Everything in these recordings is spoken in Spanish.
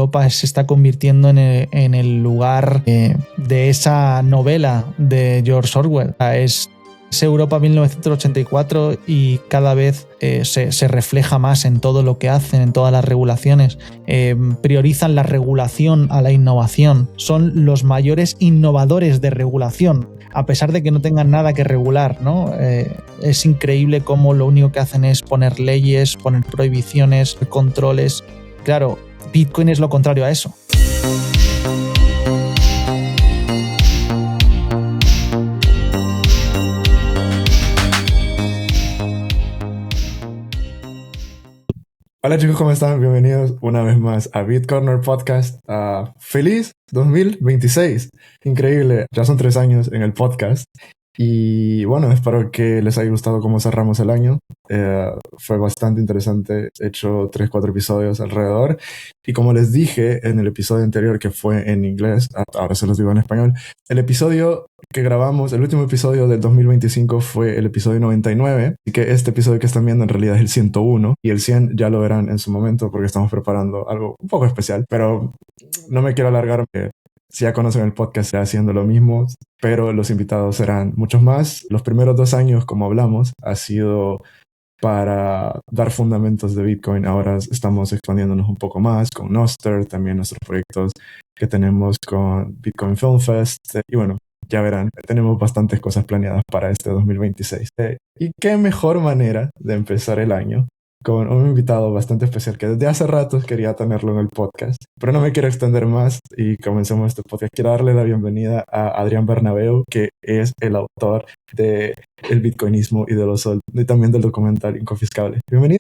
Europa se está convirtiendo en el lugar de esa novela de George Orwell. Es Europa 1984 y cada vez se refleja más en todo lo que hacen, en todas las regulaciones. Priorizan la regulación a la innovación. Son los mayores innovadores de regulación, a pesar de que no tengan nada que regular, ¿no? Es increíble cómo lo único que hacen es poner leyes, poner prohibiciones, controles. Claro, Bitcoin es lo contrario a eso. Hola chicos, ¿cómo están? Bienvenidos una vez más a BitCorner Podcast. ¡Feliz 2026! Increíble, ya son 3 años en el podcast. Y bueno, espero que les haya gustado cómo cerramos el año. Fue bastante interesante, he hecho 3-4 episodios alrededor. Y como les dije en el episodio anterior, que fue en inglés, ahora se los digo en español, el episodio que grabamos, el último episodio del 2025 fue el episodio 99, y que este episodio que están viendo en realidad es el 101, y el 100 ya lo verán en su momento porque estamos preparando algo un poco especial, pero no me quiero alargar. Si ya conocen el podcast, está haciendo lo mismo, pero los invitados serán muchos más. Los primeros 2 años, como hablamos, ha sido para dar fundamentos de Bitcoin. Ahora estamos expandiéndonos un poco más con Nostr, también nuestros proyectos que tenemos con Bitcoin Film Fest. Y bueno, ya verán, tenemos bastantes cosas planeadas para este 2026. Y qué mejor manera de empezar el año con un invitado bastante especial que desde hace rato quería tenerlo en el podcast. Pero no me quiero extender más y comencemos este podcast. Quiero darle la bienvenida a Adrián Bernabeu, que es el autor de El Bitcoinismo y también del documental Inconfiscable. Bienvenido.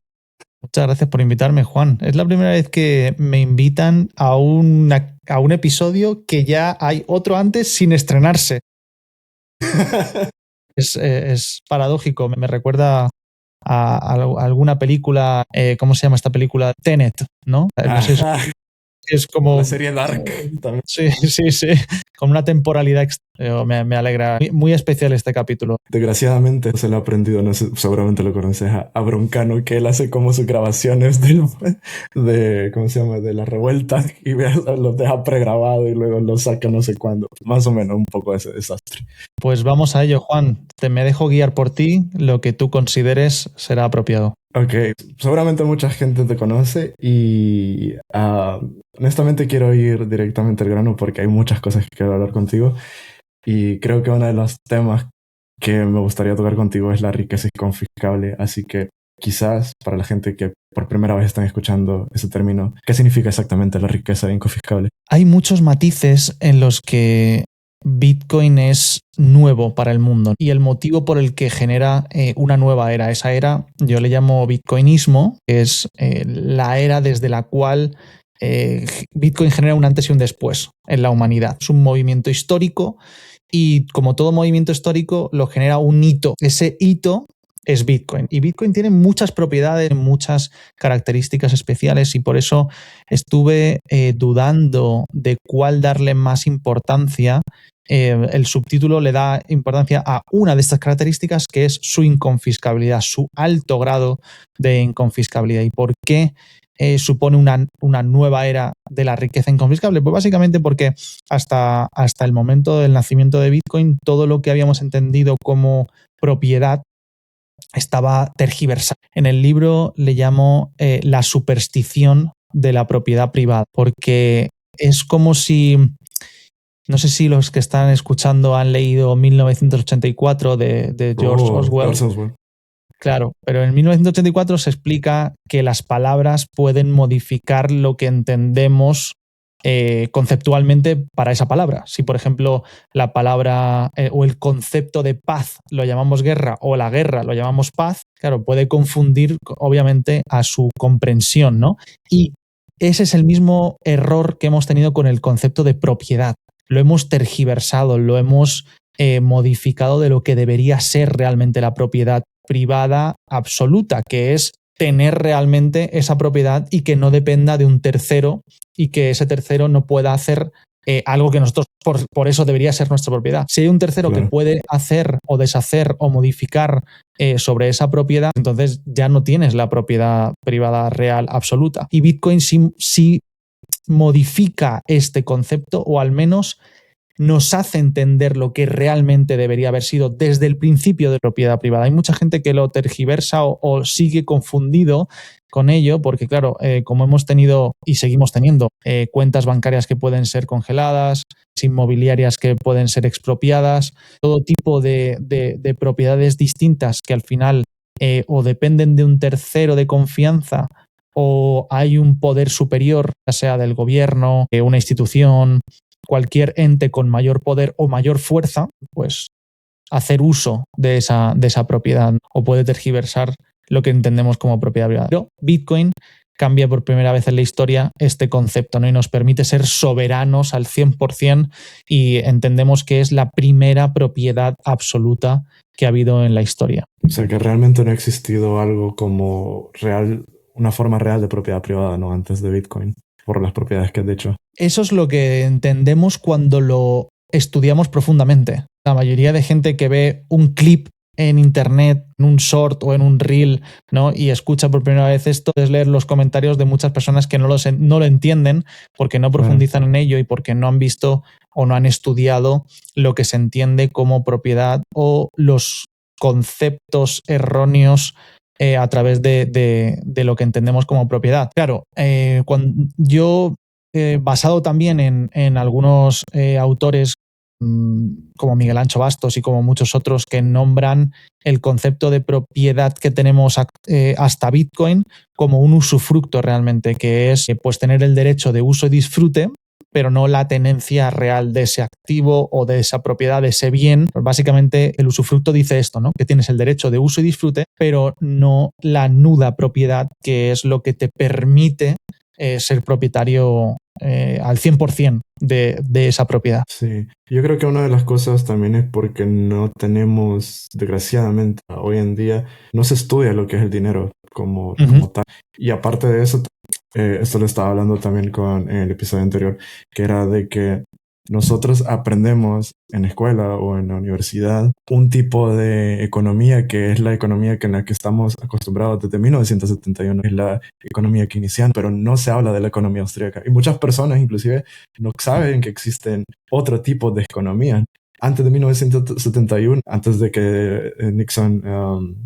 Muchas gracias por invitarme, Juan. Es la primera vez que me invitan a un episodio que ya hay otro antes sin estrenarse. Es paradójico, me recuerda a alguna película, ¿cómo se llama esta película? Tenet, ¿no? No sé, es como la serie Dark también. Sí, con una temporalidad me alegra. Muy especial este capítulo. Desgraciadamente se lo ha aprendido, no sé, seguramente lo conoces, a Broncano, que él hace como sus grabaciones ¿cómo se llama? De la revuelta, y los deja pregrabado y luego los saca no sé cuándo. Más o menos un poco ese desastre. Pues vamos a ello, Juan. Me dejo guiar por ti, lo que tú consideres será apropiado. Ok, seguramente mucha gente te conoce y honestamente quiero ir directamente al grano porque hay muchas cosas que quiero hablar contigo, y creo que uno de los temas que me gustaría tocar contigo es la riqueza inconfiscable, así que quizás para la gente que por primera vez están escuchando ese término, ¿qué significa exactamente la riqueza inconfiscable? Hay muchos matices en los que Bitcoin es nuevo para el mundo y el motivo por el que genera una nueva era. Esa era yo le llamo bitcoinismo, que es la era desde la cual Bitcoin genera un antes y un después en la humanidad. Es un movimiento histórico y como todo movimiento histórico lo genera un hito. Ese hito es Bitcoin. Y Bitcoin tiene muchas propiedades, muchas características especiales, y por eso estuve dudando de cuál darle más importancia. El subtítulo le da importancia a una de estas características, que es su inconfiscabilidad, su alto grado de inconfiscabilidad. ¿Y por qué supone una nueva era de la riqueza inconfiscable? Pues básicamente porque hasta el momento del nacimiento de Bitcoin, todo lo que habíamos entendido como propiedad estaba tergiversado. En el libro le llamo la superstición de la propiedad privada, porque es como si, no sé si los que están escuchando han leído 1984 de George Orwell. Claro, pero en 1984 se explica que las palabras pueden modificar lo que entendemos conceptualmente para esa palabra. Si, por ejemplo, la palabra o el concepto de paz lo llamamos guerra, o la guerra lo llamamos paz, claro, puede confundir obviamente a su comprensión, ¿no? Y ese es el mismo error que hemos tenido con el concepto de propiedad. Lo hemos tergiversado, lo hemos modificado de lo que debería ser realmente la propiedad privada absoluta, que es tener realmente esa propiedad y que no dependa de un tercero, y que ese tercero no pueda hacer algo que nosotros, por eso debería ser nuestra propiedad. Si hay un tercero que puede hacer o deshacer o modificar sobre esa propiedad, entonces ya no tienes la propiedad privada real absoluta. Y Bitcoin sí modifica este concepto, o al menos nos hace entender lo que realmente debería haber sido desde el principio de propiedad privada. Hay mucha gente que lo tergiversa o sigue confundido con ello, porque claro, como hemos tenido y seguimos teniendo cuentas bancarias que pueden ser congeladas, inmobiliarias que pueden ser expropiadas, todo tipo de propiedades distintas que al final o dependen de un tercero de confianza, o hay un poder superior, ya sea del gobierno, una institución, cualquier ente con mayor poder o mayor fuerza, pues hacer uso de esa propiedad, o puede tergiversar lo que entendemos como propiedad privada. Pero Bitcoin cambia por primera vez en la historia este concepto, ¿no? Y nos permite ser soberanos al 100%, y entendemos que es la primera propiedad absoluta que ha habido en la historia. O sea, que realmente no ha existido algo como una forma real de propiedad privada, ¿no? Antes de Bitcoin, por las propiedades que has dicho. Eso es lo que entendemos cuando lo estudiamos profundamente. La mayoría de gente que ve un clip en internet, en un short o en un reel, ¿no? Y escucha por primera vez esto, es leer los comentarios de muchas personas que no lo entienden porque no profundizan en ello y porque no han visto o no han estudiado lo que se entiende como propiedad, o los conceptos erróneos a través de lo que entendemos como propiedad. Claro, cuando yo, basado también en algunos autores como Miguel Ancho Bastos y como muchos otros, que nombran el concepto de propiedad que tenemos hasta Bitcoin como un usufructo realmente, que es pues tener el derecho de uso y disfrute, pero no la tenencia real de ese activo o de esa propiedad, de ese bien. Pues básicamente el usufructo dice esto, ¿no? Que tienes el derecho de uso y disfrute, pero no la nuda propiedad, que es lo que te permite ser propietario al 100% de esa propiedad. Sí, yo creo que una de las cosas también es porque no tenemos, desgraciadamente, hoy en día, no se estudia lo que es el dinero como tal. Y aparte de eso, esto lo estaba hablando también en el episodio anterior, que era de que nosotros aprendemos en la escuela o en la universidad un tipo de economía que es la economía en la que estamos acostumbrados desde 1971. Es la economía keynesiana, pero no se habla de la economía austríaca. Y muchas personas inclusive no saben que existen otro tipo de economía. Antes de 1971, antes de que Nixon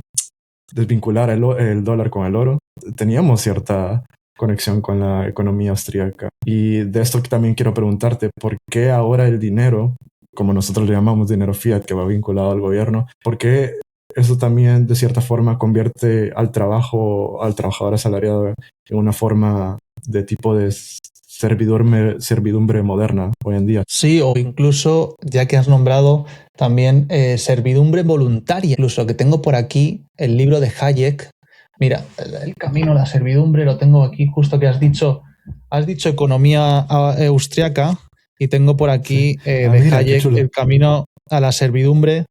desvinculara el dólar con el oro, teníamos cierta conexión con la economía austríaca. Y de esto también quiero preguntarte, ¿por qué ahora el dinero, como nosotros le llamamos dinero fiat, que va vinculado al gobierno, por qué eso también de cierta forma convierte al trabajador asalariado en una forma de tipo de servidumbre moderna hoy en día? Sí, o incluso, ya que has nombrado también servidumbre voluntaria, incluso que tengo por aquí el libro de Hayek. Mira, el camino a la servidumbre lo tengo aquí, justo que has dicho economía austriaca, y tengo por aquí de mira, Hayek el camino a la servidumbre,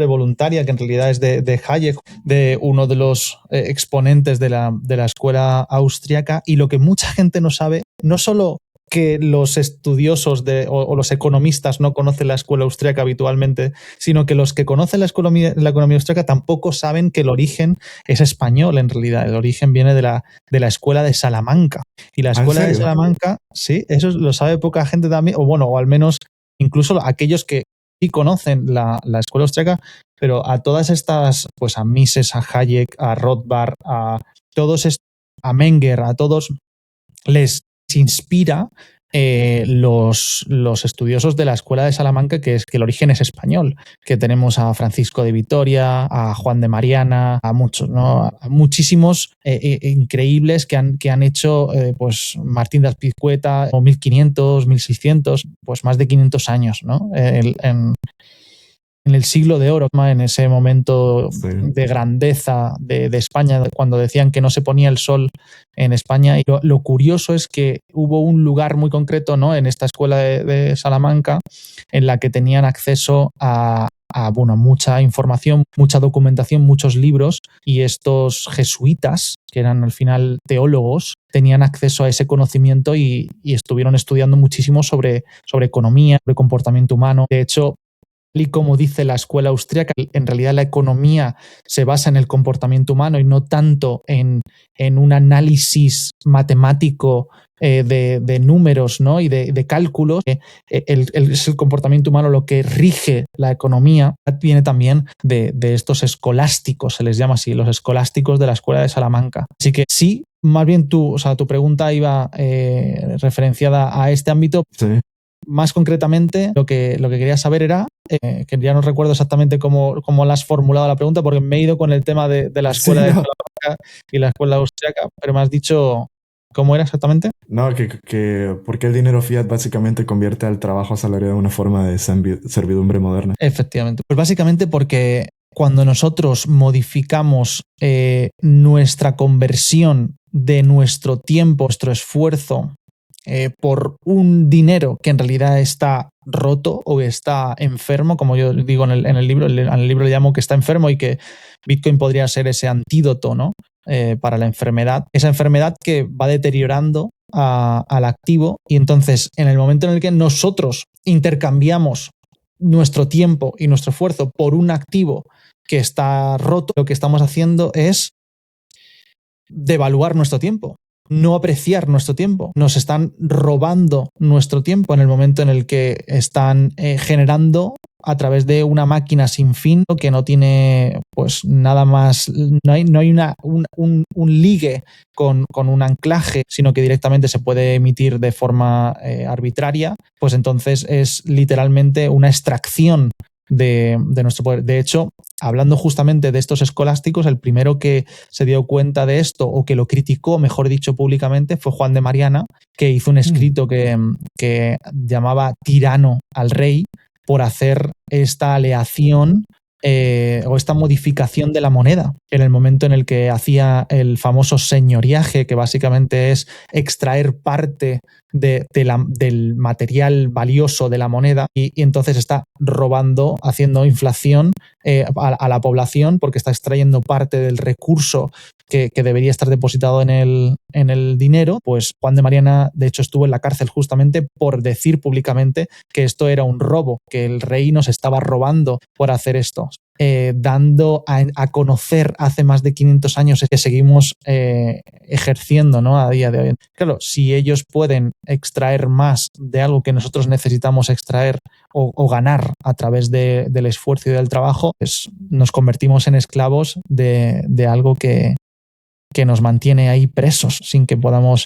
voluntaria, que en realidad es de Hayek, de uno de los exponentes de la escuela austriaca. Y lo que mucha gente no sabe, no solo que los estudiosos o los economistas no conocen la escuela austríaca habitualmente, sino que los que conocen la economía austríaca tampoco saben que el origen es español. En realidad, el origen viene de la escuela de Salamanca. Y la escuela de Salamanca, sí, eso lo sabe poca gente también, o al menos incluso aquellos que sí conocen la escuela austríaca, pero a todas estas, pues a Mises, a Hayek, a Rothbard, a todos estos, a Menger, a todos les inspira los estudiosos de la escuela de Salamanca, que es que el origen es español, que tenemos a Francisco de Vitoria, a Juan de Mariana, a muchos, ¿no? A muchísimos increíbles que han hecho, pues Martín de Azpilicueta, o 1500, 1600, pues más de 500 años, ¿no? En el siglo de oro, en ese momento de grandeza de España, cuando decían que no se ponía el sol en España. Y lo curioso es que hubo un lugar muy concreto, ¿no?, en esta escuela de Salamanca, en la que tenían acceso a mucha información, mucha documentación, muchos libros, y estos jesuitas, que eran al final teólogos, tenían acceso a ese conocimiento y estuvieron estudiando muchísimo sobre economía, sobre comportamiento humano. De hecho, y como dice la escuela austríaca, en realidad la economía se basa en el comportamiento humano y no tanto en un análisis matemático de números, ¿no? Y de cálculos. Es el comportamiento humano lo que rige la economía. Viene también de estos escolásticos, se les llama así, los escolásticos de la escuela de Salamanca. Así que sí, más bien tu pregunta iba referenciada a este ámbito. Sí. Más concretamente, lo que quería saber era, que ya no recuerdo exactamente cómo la has formulado la pregunta, porque me he ido con el tema de la escuela de Salamanca y la escuela austriaca, pero me has dicho, ¿cómo era exactamente? No, que porque el dinero fiat básicamente convierte al trabajo asalariado en una forma de servidumbre moderna. Efectivamente. Pues básicamente porque cuando nosotros modificamos nuestra conversión de nuestro tiempo, nuestro esfuerzo, por un dinero que en realidad está roto o está enfermo, como yo digo en el libro, en el libro le llamo que está enfermo y que Bitcoin podría ser ese antídoto, ¿no? Para la enfermedad, esa enfermedad que va deteriorando al activo, y entonces en el momento en el que nosotros intercambiamos nuestro tiempo y nuestro esfuerzo por un activo que está roto, lo que estamos haciendo es devaluar nuestro tiempo, no apreciar nuestro tiempo. Nos están robando nuestro tiempo en el momento en el que están generando a través de una máquina sin fin que no tiene pues nada más, no hay un ligue con un anclaje, sino que directamente se puede emitir de forma arbitraria, pues entonces es literalmente una extracción de nuestro poder. De hecho, hablando justamente de estos escolásticos, el primero que se dio cuenta de esto o que lo criticó, mejor dicho, públicamente, fue Juan de Mariana, que hizo un escrito que llamaba Tirano al rey por hacer esta aleación o esta modificación de la moneda en el momento en el que hacía el famoso señoriaje, que básicamente es extraer parte del material valioso de la moneda y entonces está robando, haciendo inflación a la población porque está extrayendo parte del recurso que debería estar depositado en el dinero. Pues Juan de Mariana, de hecho, estuvo en la cárcel justamente por decir públicamente que esto era un robo, que el rey nos estaba robando por hacer esto. Dando a conocer hace más de 500 años que seguimos ejerciendo, ¿no? A día de hoy. Claro, si ellos pueden extraer más de algo que nosotros necesitamos extraer o ganar a través del esfuerzo y del trabajo, pues nos convertimos en esclavos de algo que nos mantiene ahí presos sin que podamos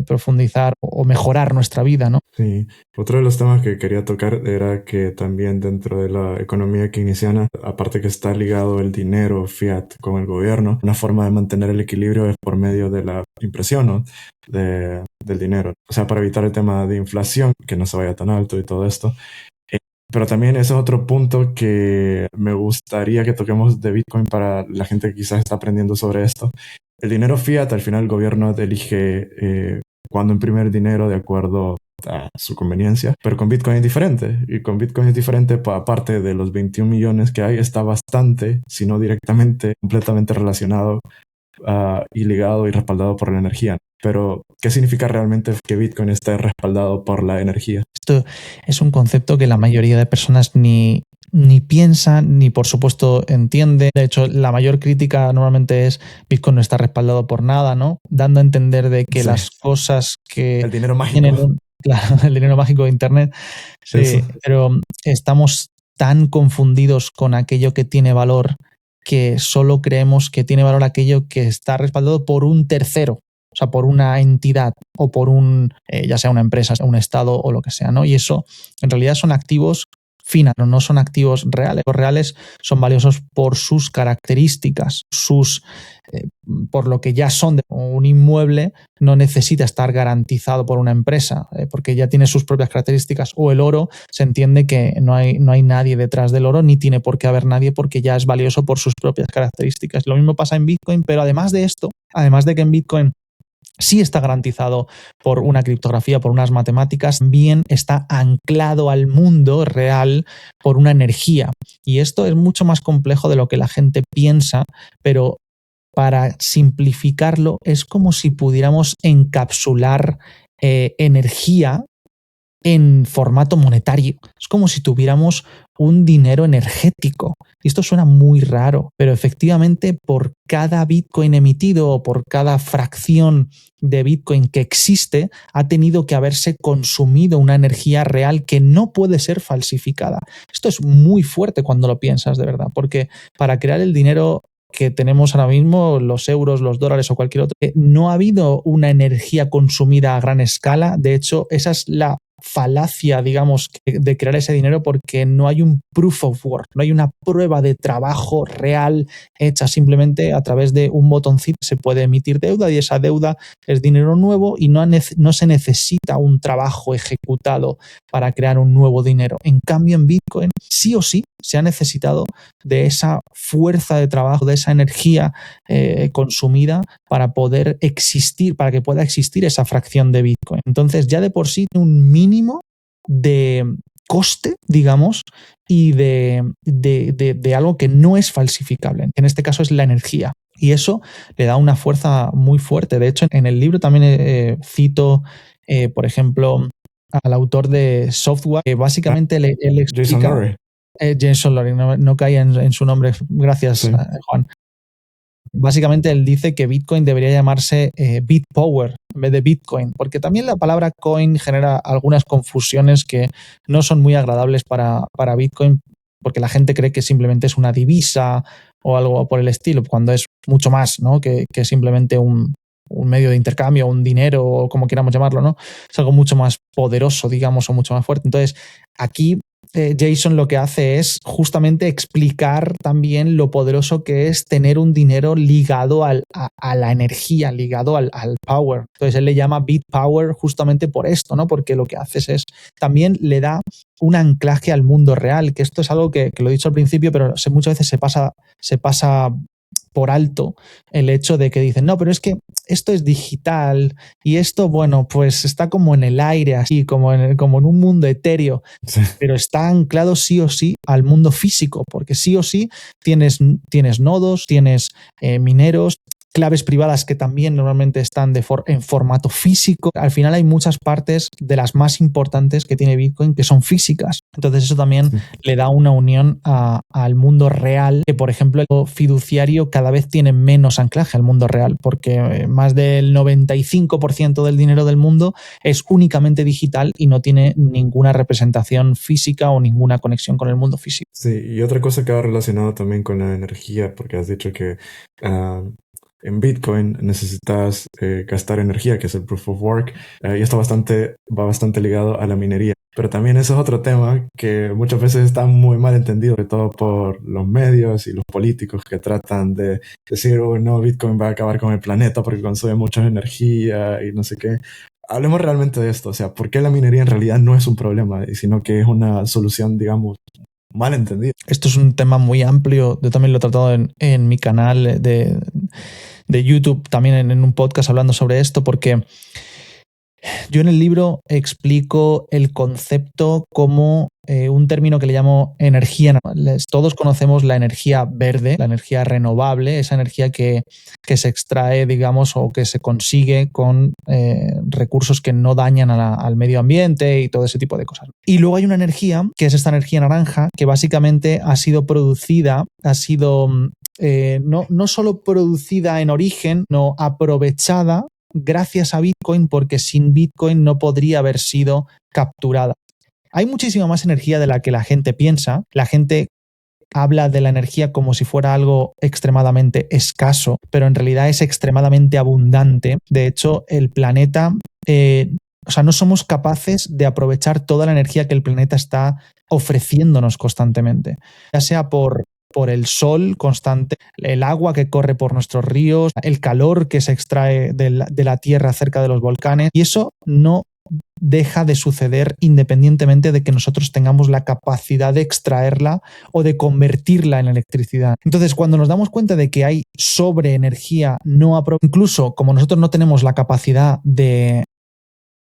profundizar o mejorar nuestra vida, ¿no? Sí. Otro de los temas que quería tocar era que también dentro de la economía keynesiana, aparte que está ligado el dinero fiat con el gobierno, una forma de mantener el equilibrio es por medio de la impresión, ¿no? del dinero. O sea, para evitar el tema de inflación, que no se vaya tan alto y todo esto. Pero también ese es otro punto que me gustaría que toquemos de Bitcoin para la gente que quizás está aprendiendo sobre esto. El dinero fiat, al final el gobierno elige cuándo imprimir dinero de acuerdo a su conveniencia, pero con Bitcoin es diferente. Y con Bitcoin es diferente, aparte de los 21 millones que hay, está bastante, si no directamente, completamente relacionado y ligado y respaldado por la energía. Pero, ¿qué significa realmente que Bitcoin esté respaldado por la energía? Esto es un concepto que la mayoría de personas ni piensa, ni por supuesto entiende. De hecho, la mayor crítica normalmente es Bitcoin no está respaldado por nada, ¿no? Dando a entender de que las cosas que el dinero mágico. tienen claro, el dinero mágico de Internet. Sí, pero estamos tan confundidos con aquello que tiene valor que solo creemos que tiene valor aquello que está respaldado por un tercero. O sea, por una entidad o por ya sea una empresa, un estado o lo que sea, ¿no? Y eso en realidad son activos financieros, no son activos reales. Los reales son valiosos por sus características, por lo que ya son. Un inmueble no necesita estar garantizado por una empresa porque ya tiene sus propias características. O el oro, se entiende que no hay nadie detrás del oro, ni tiene por qué haber nadie porque ya es valioso por sus propias características. Lo mismo pasa en Bitcoin, pero además de esto, además de que en Bitcoin sí está garantizado por una criptografía, por unas matemáticas, bien está anclado al mundo real por una energía. Y esto es mucho más complejo de lo que la gente piensa, pero para simplificarlo es como si pudiéramos encapsular energía en formato monetario. Es como si tuviéramos un dinero energético. Y esto suena muy raro, pero efectivamente por cada Bitcoin emitido o por cada fracción de Bitcoin que existe, ha tenido que haberse consumido una energía real que no puede ser falsificada. Esto es muy fuerte cuando lo piensas, de verdad, porque para crear el dinero que tenemos ahora mismo, los euros, los dólares o cualquier otro, no ha habido una energía consumida a gran escala. De hecho, esa es la falacia, digamos, de crear ese dinero, porque no hay un proof of work, no hay una prueba de trabajo real hecha. Simplemente a través de un botoncito se puede emitir deuda y esa deuda es dinero nuevo y no se necesita un trabajo ejecutado para crear un nuevo dinero. En cambio, en Bitcoin sí o sí se ha necesitado de esa fuerza de trabajo, de esa energía consumida para poder existir, para que pueda existir esa fracción de Bitcoin. Entonces ya de por sí un mínimo de coste, digamos, y de algo que no es falsificable. En este caso es la energía. Y eso le da una fuerza muy fuerte. De hecho, en el libro también cito, por ejemplo, al autor de Software, que básicamente él explica... Jason Lowery. Jason Lowery, no caía en su nombre. Gracias, sí. Juan. Básicamente él dice que Bitcoin debería llamarse BitPower en vez de Bitcoin, porque también la palabra coin genera algunas confusiones que no son muy agradables para Bitcoin, porque la gente cree que simplemente es una divisa o algo por el estilo, cuando es mucho más, ¿no? que simplemente un medio de intercambio, un dinero, o como queramos llamarlo, ¿no? Es algo mucho más poderoso, digamos, o mucho más fuerte. Entonces, aquí Jason lo que hace es justamente explicar también lo poderoso que es tener un dinero ligado a la energía, ligado al power. Entonces él le llama BitPower justamente por esto, ¿no? Porque lo que haces es, también le da un anclaje al mundo real, que esto es algo que lo he dicho al principio, pero muchas veces se pasa por alto el hecho de que dicen, no, pero es que esto es digital y esto, bueno, pues está como en el aire, así, como en un mundo etéreo, sí. Pero está anclado sí o sí al mundo físico, porque sí o sí tienes nodos, tienes mineros, claves privadas que también normalmente están en formato físico. Al final hay muchas partes de las más importantes que tiene Bitcoin que son físicas. Entonces eso también le da una unión al mundo real, que por ejemplo el fiduciario cada vez tiene menos anclaje al mundo real, porque más del 95% del dinero del mundo es únicamente digital y no tiene ninguna representación física o ninguna conexión con el mundo físico. Sí, y otra cosa que va relacionado también con la energía, porque has dicho que en Bitcoin necesitas gastar energía, que es el Proof of Work, y esto va bastante ligado a la minería. Pero también eso es otro tema que muchas veces está muy mal entendido, sobre todo por los medios y los políticos que tratan de decir, oh, no, Bitcoin va a acabar con el planeta porque consume mucha energía y no sé qué. Hablemos realmente de esto, o sea, ¿por qué la minería en realidad no es un problema, sino que es una solución, digamos, mal entendida? Esto es un tema muy amplio. Yo también lo he tratado en mi canal de YouTube, también en un podcast hablando sobre esto, porque yo en el libro explico el concepto como un término que le llamo energía. Todos conocemos la energía verde, la energía renovable, esa energía que se extrae, digamos, o que se consigue con recursos que no dañan al medio ambiente y todo ese tipo de cosas. Y luego hay una energía, que es esta energía naranja, que básicamente ha sido producida, no solo producida en origen, no aprovechada gracias a Bitcoin, porque sin Bitcoin no podría haber sido capturada. Hay muchísima más energía de la que la gente piensa. La gente habla de la energía como si fuera algo extremadamente escaso, pero en realidad es extremadamente abundante. De hecho, el planeta, no somos capaces de aprovechar toda la energía que el planeta está ofreciéndonos constantemente, ya sea por el sol constante, el agua que corre por nuestros ríos, el calor que se extrae de la tierra cerca de los volcanes, y eso no deja de suceder independientemente de que nosotros tengamos la capacidad de extraerla o de convertirla en electricidad. Entonces, cuando nos damos cuenta de que hay sobreenergía, incluso como nosotros no tenemos la capacidad de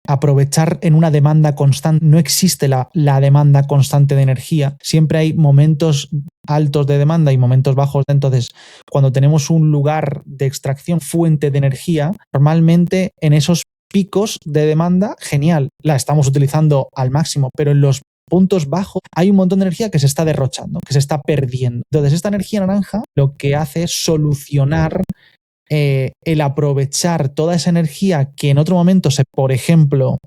aprovechar en una demanda constante, no existe la demanda constante de energía, siempre hay momentos altos de demanda y momentos bajos. Entonces, cuando tenemos un lugar de extracción, fuente de energía, normalmente en esos picos de demanda, genial, la estamos utilizando al máximo, pero en los puntos bajos hay un montón de energía que se está derrochando, que se está perdiendo. Entonces, esta energía naranja lo que hace es solucionar el aprovechar toda esa energía que en otro momento, por ejemplo,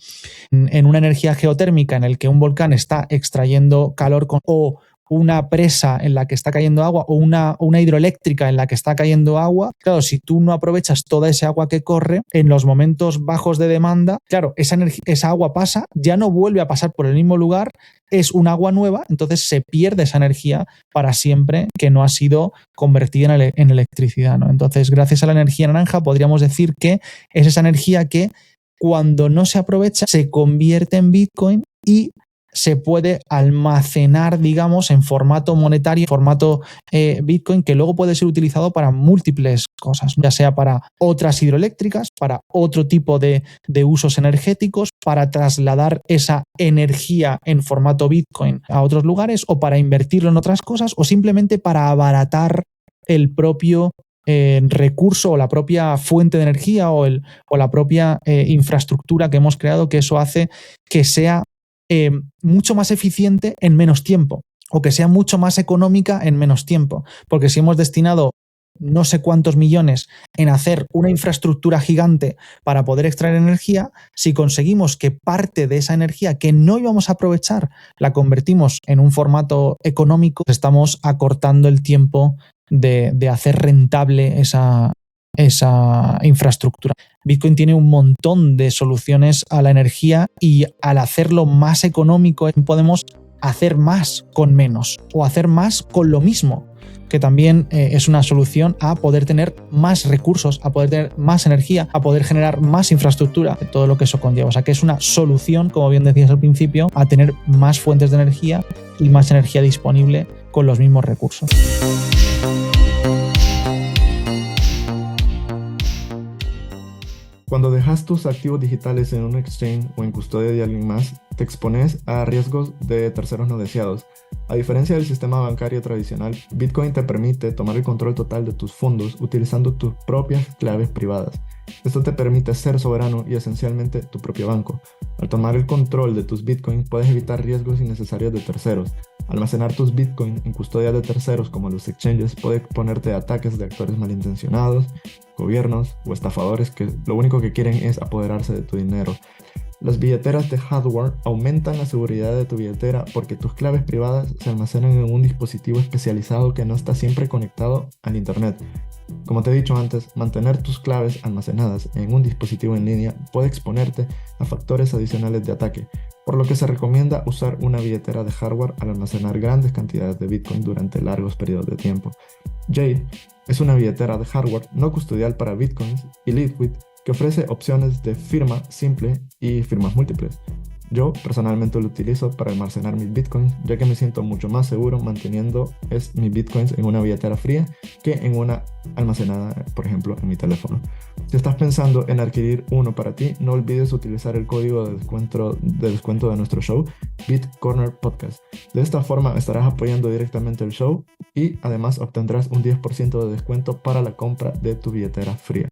en una energía geotérmica en el que un volcán está extrayendo calor o una presa en la que está cayendo agua o una hidroeléctrica en la que está cayendo agua, claro, si tú no aprovechas toda esa agua que corre, en los momentos bajos de demanda, claro, esa agua pasa, ya no vuelve a pasar por el mismo lugar, es un agua nueva, entonces se pierde esa energía para siempre que no ha sido convertida en electricidad, ¿no? Entonces, gracias a la energía naranja, podríamos decir que es esa energía que cuando no se aprovecha se convierte en Bitcoin y se puede almacenar, digamos, en formato monetario, en formato Bitcoin, que luego puede ser utilizado para múltiples cosas, ya sea para otras hidroeléctricas, para otro tipo de usos energéticos, para trasladar esa energía en formato Bitcoin a otros lugares o para invertirlo en otras cosas o simplemente para abaratar el propio recurso o la propia fuente de energía o la propia infraestructura que hemos creado, que eso hace que sea mucho más eficiente en menos tiempo o que sea mucho más económica en menos tiempo. Porque si hemos destinado no sé cuántos millones en hacer una infraestructura gigante para poder extraer energía, si conseguimos que parte de esa energía que no íbamos a aprovechar la convertimos en un formato económico, estamos acortando el tiempo de hacer rentable esa infraestructura. Bitcoin tiene un montón de soluciones a la energía y al hacerlo más económico podemos hacer más con menos o hacer más con lo mismo, que también es una solución a poder tener más recursos, a poder tener más energía, a poder generar más infraestructura, todo lo que eso conlleva. O sea que es una solución, como bien decías al principio, a tener más fuentes de energía y más energía disponible con los mismos recursos. Cuando dejas tus activos digitales en un exchange o en custodia de alguien más, te expones a riesgos de terceros no deseados. A diferencia del sistema bancario tradicional, Bitcoin te permite tomar el control total de tus fondos utilizando tus propias claves privadas. Esto te permite ser soberano y esencialmente tu propio banco. Al tomar el control de tus Bitcoins, puedes evitar riesgos innecesarios de terceros. Almacenar tus Bitcoin en custodia de terceros como los exchanges puede exponerte a ataques de actores malintencionados, gobiernos o estafadores que lo único que quieren es apoderarse de tu dinero. Las billeteras de hardware aumentan la seguridad de tu billetera porque tus claves privadas se almacenan en un dispositivo especializado que no está siempre conectado al internet. Como te he dicho antes, mantener tus claves almacenadas en un dispositivo en línea puede exponerte a factores adicionales de ataque, por lo que se recomienda usar una billetera de hardware al almacenar grandes cantidades de Bitcoin durante largos periodos de tiempo. Jade es una billetera de hardware no custodial para Bitcoins y Liquid que ofrece opciones de firma simple y firmas múltiples. Yo personalmente lo utilizo para almacenar mis Bitcoins, ya que me siento mucho más seguro manteniendo mis Bitcoins en una billetera fría que en una almacenada, por ejemplo, en mi teléfono. Si estás pensando en adquirir uno para ti, no olvides utilizar el código de descuento de nuestro show, BitCorner Podcast. De esta forma estarás apoyando directamente el show y además obtendrás un 10% de descuento para la compra de tu billetera fría.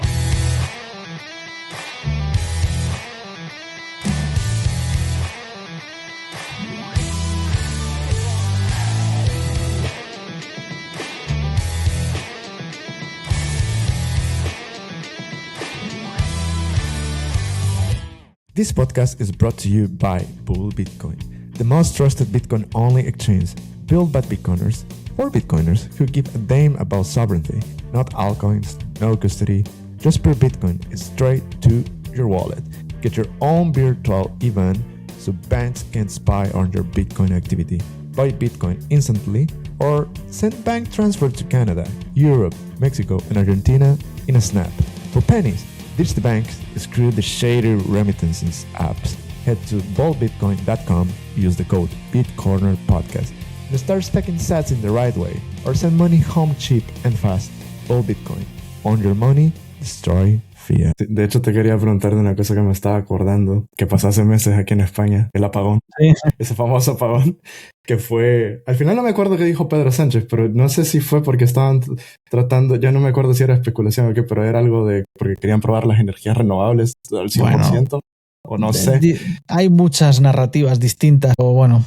This podcast is brought to you by Bull Bitcoin, the most trusted Bitcoin-only exchange built by Bitcoiners for Bitcoiners who give a damn about sovereignty, not altcoins, no custody, just pure Bitcoin straight to your wallet. Get your own virtual IBAN so banks can't spy on your Bitcoin activity. Buy Bitcoin instantly or send bank transfer to Canada, Europe, Mexico, and Argentina in a snap. For pennies, ditch the banks, screw the shady remittances apps. Head to boldbitcoin.com, use the code BitCornerPodcast, and start stacking sats in the right way, or send money home cheap and fast. Bold Bitcoin. Own your money, destroy fiat. De hecho, te quería preguntar de una cosa que me estaba acordando, que pasó hace meses aquí en España, el apagón. Sí. Ese famoso apagón que fue... Al final no me acuerdo qué dijo Pedro Sánchez, pero no sé si fue porque estaban tratando... Ya no me acuerdo si era especulación o qué, pero era algo de... Porque querían probar las energías renovables al 100%. Bueno, o no sé. Hay muchas narrativas distintas, o bueno,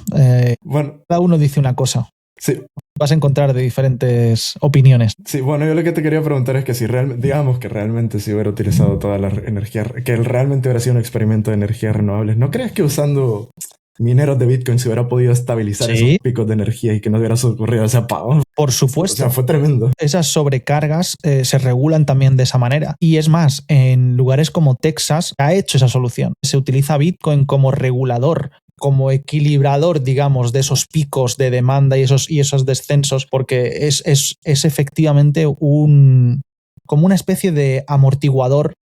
cada uno dice una cosa. Sí. Vas a encontrar de diferentes opiniones. Sí, bueno, yo lo que te quería preguntar es que si digamos que realmente se hubiera utilizado toda la energía, que realmente hubiera sido un experimento de energías renovables, ¿no crees que usando mineros de Bitcoin se hubiera podido estabilizar esos picos de energía y que no hubiera ocurrido ese apagón? Por supuesto. O sea, fue tremendo. Esas sobrecargas se regulan también de esa manera. Y es más, en lugares como Texas ha hecho esa solución. Se utiliza Bitcoin como regulador, como equilibrador, digamos, de esos picos de demanda y esos descensos, porque es efectivamente como una especie de amortiguador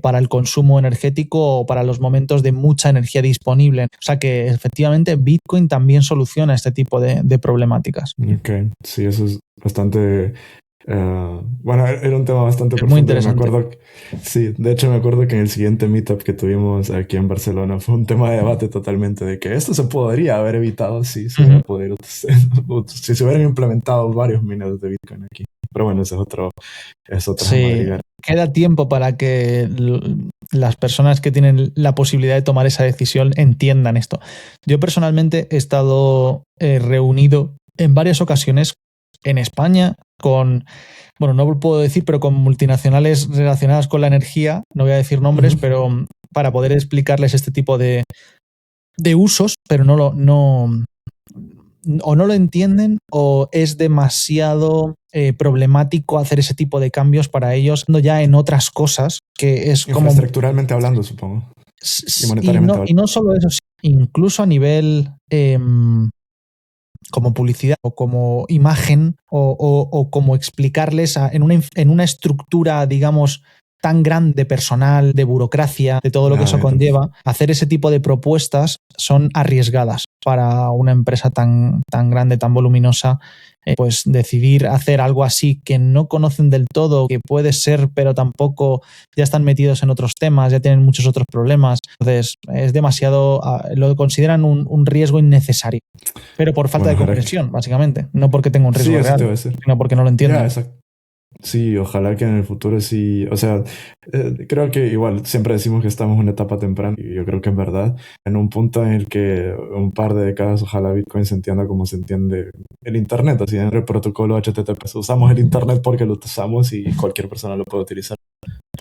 para el consumo energético o para los momentos de mucha energía disponible. O sea que efectivamente Bitcoin también soluciona este tipo de problemáticas. Ok, sí, eso es bastante... bueno, era un tema bastante profundo. Muy interesante. De hecho me acuerdo que en el siguiente meetup que tuvimos aquí en Barcelona fue un tema de debate totalmente de que esto se podría haber evitado si se hubiera podido, si se hubieran implementado varios mineros de Bitcoin aquí. Pero bueno, eso es otra madriguera. Queda tiempo para que las personas que tienen la posibilidad de tomar esa decisión entiendan esto. Yo personalmente he estado reunido en varias ocasiones en España con, bueno, no lo puedo decir, pero con multinacionales relacionadas con la energía, no voy a decir nombres, pero para poder explicarles este tipo de usos, pero o no lo entienden o es demasiado problemático hacer ese tipo de cambios para ellos, no ya en otras cosas que es como... Infraestructuralmente hablando, supongo. Y monetariamente y no solo eso, incluso a nivel como publicidad o como imagen o como explicarles en una estructura, digamos, tan grande personal, de burocracia, de todo lo que eso conlleva, hacer ese tipo de propuestas son arriesgadas para una empresa tan grande, tan voluminosa, pues decidir hacer algo así que no conocen del todo, que puede ser, pero tampoco ya están metidos en otros temas, ya tienen muchos otros problemas. Entonces, es demasiado, lo consideran un riesgo innecesario, pero por falta de comprensión, básicamente, no porque tenga un riesgo real, sino porque no lo entienden. Sí, ojalá que en el futuro sí, o sea, creo que igual siempre decimos que estamos en una etapa temprana y yo creo que es verdad, en un punto en el que un par de décadas ojalá Bitcoin se entienda como se entiende el Internet, así en el protocolo HTTP. Usamos el Internet porque lo usamos y cualquier persona lo puede utilizar.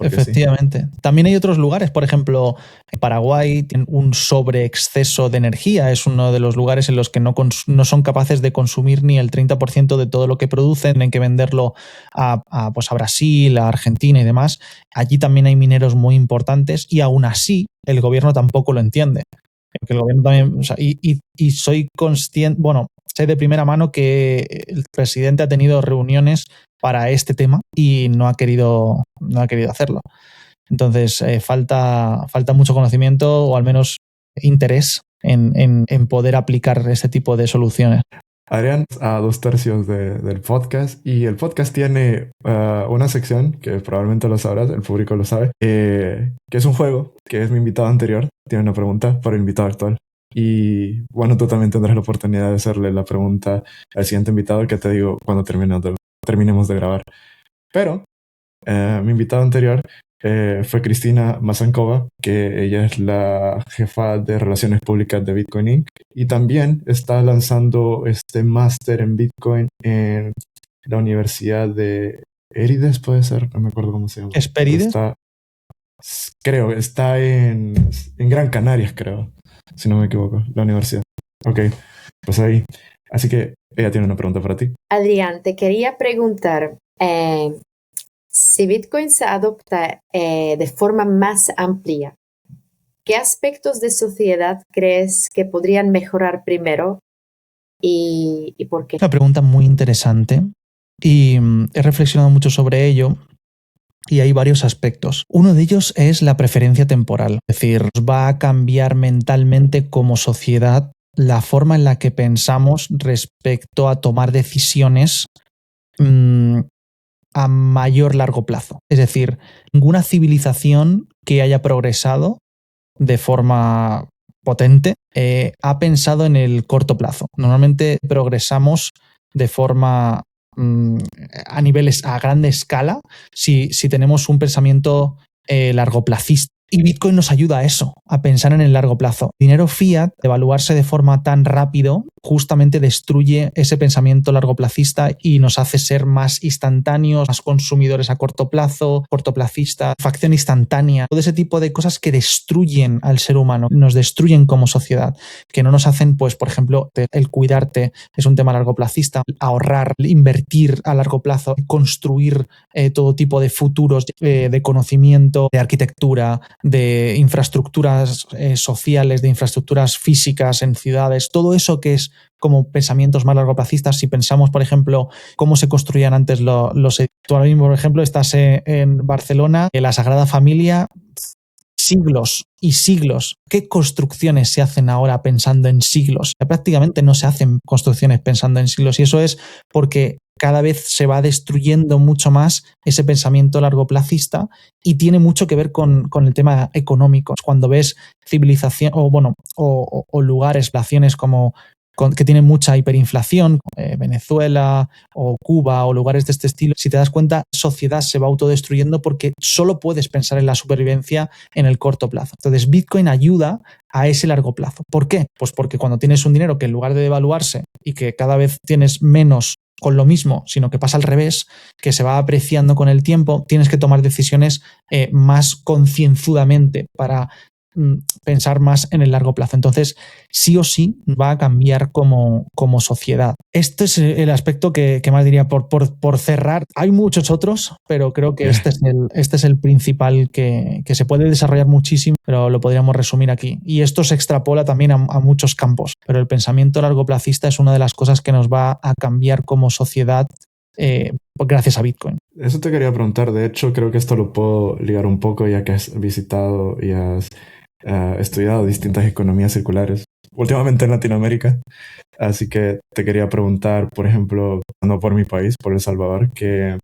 Efectivamente. Sí. También hay otros lugares, por ejemplo, en Paraguay tienen un sobreexceso de energía, es uno de los lugares en los que no son capaces de consumir ni el 30% de todo lo que producen, tienen que venderlo pues a Brasil, a Argentina y demás. Allí también hay mineros muy importantes y aún así el gobierno tampoco lo entiende. El gobierno también, o sea, y soy consciente, bueno, sé de primera mano que el presidente ha tenido reuniones para este tema y no ha querido hacerlo. Entonces, falta mucho conocimiento o al menos interés en poder aplicar este tipo de soluciones. Adrián, a 2/3 del podcast, y el podcast tiene una sección que probablemente lo sabrás, el público lo sabe, que es un juego, que es mi invitado anterior, tiene una pregunta para el invitado actual. Y bueno, tú también tendrás la oportunidad de hacerle la pregunta al siguiente invitado, que te digo cuando terminemos de grabar. Pero mi invitado anterior fue Cristina Mazankova, que ella es la jefa de Relaciones Públicas de Bitcoin Inc. Y también está lanzando este máster en Bitcoin en la Universidad de Erides, puede ser, no me acuerdo cómo se llama. ¿Esperides? Creo, está en Gran Canarias, creo, si no me equivoco, la universidad. Ok, pues ahí. Así que ella tiene una pregunta para ti. Adrián, te quería preguntar, si Bitcoin se adopta de forma más amplia, ¿qué aspectos de sociedad crees que podrían mejorar primero y por qué? Una pregunta muy interesante y he reflexionado mucho sobre ello y hay varios aspectos. Uno de ellos es la preferencia temporal, es decir, nos va a cambiar mentalmente como sociedad la forma en la que pensamos respecto a tomar decisiones a mayor largo plazo. Es decir, ninguna civilización que haya progresado de forma potente ha pensado en el corto plazo. Normalmente progresamos de forma a grande escala si tenemos un pensamiento largoplacista. Y Bitcoin nos ayuda a eso, a pensar en el largo plazo. Dinero fiat, devaluarse de forma tan rápido, justamente destruye ese pensamiento largoplacista y nos hace ser más instantáneos, más consumidores a corto plazo, cortoplacistas, facción instantánea, todo ese tipo de cosas que destruyen al ser humano, nos destruyen como sociedad, que no nos hacen, pues, por ejemplo, el cuidarte es un tema largoplacista, ahorrar, invertir a largo plazo, construir todo tipo de futuros de conocimiento, de arquitectura, de infraestructuras sociales, de infraestructuras físicas en ciudades, todo eso que es como pensamientos más largoplacistas. Si pensamos, por ejemplo, cómo se construían antes los edificios. Tú ahora mismo, por ejemplo, estás en Barcelona, en la Sagrada Familia, siglos y siglos. ¿Qué construcciones se hacen ahora pensando en siglos? Prácticamente no se hacen construcciones pensando en siglos, y eso es porque cada vez se va destruyendo mucho más ese pensamiento largoplacista y tiene mucho que ver con el tema económico. Cuando ves civilización o lugares, naciones como que tienen mucha hiperinflación, Venezuela o Cuba o lugares de este estilo, si te das cuenta, sociedad se va autodestruyendo porque solo puedes pensar en la supervivencia en el corto plazo. Entonces, Bitcoin ayuda a ese largo plazo. ¿Por qué? Pues porque cuando tienes un dinero que en lugar de devaluarse y que cada vez tienes menos con lo mismo, sino que pasa al revés, que se va apreciando con el tiempo, tienes que tomar decisiones más concienzudamente para pensar más en el largo plazo. Entonces, sí o sí va a cambiar como sociedad. Este es el aspecto que más diría por cerrar. Hay muchos otros, pero creo que este es el principal que se puede desarrollar muchísimo, pero lo podríamos resumir aquí. Y esto se extrapola también a muchos campos, pero el pensamiento largoplacista es una de las cosas que nos va a cambiar como sociedad gracias a Bitcoin. Eso te quería preguntar. De hecho, creo que esto lo puedo ligar un poco, ya que has visitado y has estudiado distintas economías circulares, últimamente en Latinoamérica. Así que te quería preguntar, por ejemplo, no por mi país, por El Salvador, ¿qué